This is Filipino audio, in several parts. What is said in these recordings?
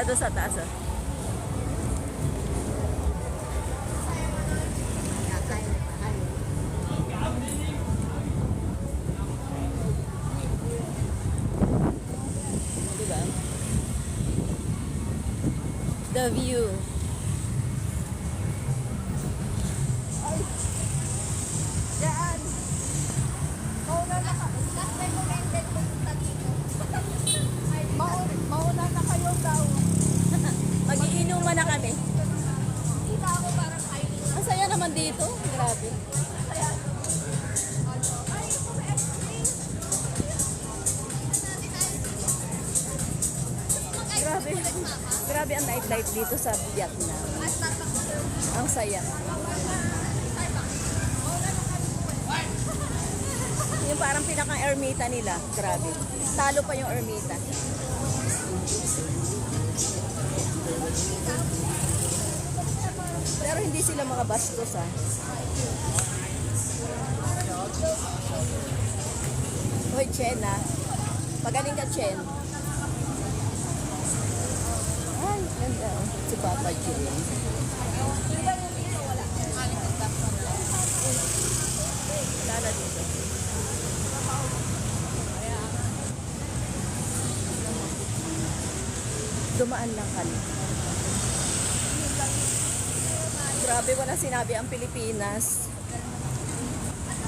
doon sa taas. Oh. Diba? The view. Yan. Mauna na ka. Last recommended pumunta dito. Mauna na kayo daw. Magiinuman na kami. Kita ako parang kainin. Ang saya naman dito. Grabe. Kaya, ay, ito may ice cream. Grabe. Grabe ang nightlife dito sa Vietnam. Ang saya. Yung parang pinaka-ermita nila. Grabe. Talo pa yung ermita. Pero hindi sila mga bastos ha. Hoy, Chen ha. Magaling ka, Chen. Ay, ganda. Si Papa Jim. Wala na dito. Dumaan lang kami. Grabe, wala sinabi ang Pilipinas.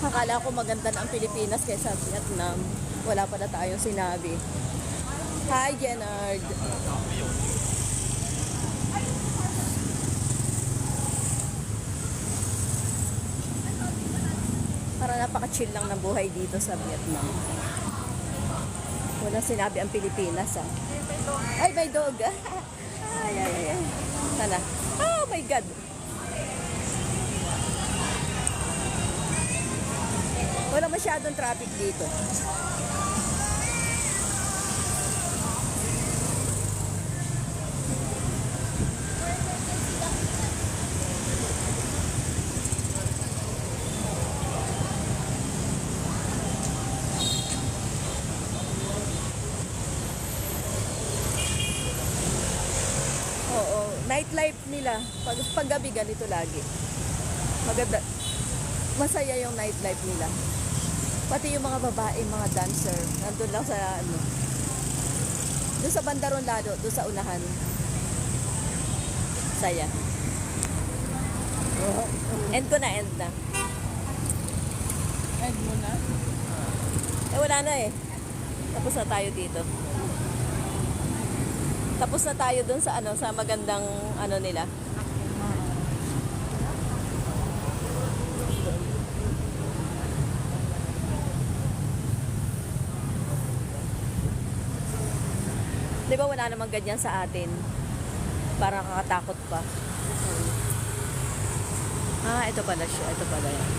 Akala ko maganda na ang Pilipinas kaysa Vietnam. Wala pala tayong sinabi. Hi, Jenard. Para napaka-chill lang ng buhay dito sa Vietnam. Wala sinabi ang Pilipinas, ah. Ay, may dog. Ay, ay, ay, ay. Sana. Oh my God. Wala masyadong traffic dito. Oo, nightlife nila. Paggabi ganito lagi. Maganda. Masaya yung nightlife nila. Pati yung mga babae, mga dancer, nandun lang sa ano. Doon sa Bandaron Lado, doon sa unahan. Saya. End ko na, end na. End mo na? Eh wala na eh. Tapos na tayo dito. Tapos na tayo doon sa ano, sa magandang ano nila. Di ba wala namang ganyan sa atin? Parang nakakatakot pa. Ah, ito pala siya. Ito pala yan.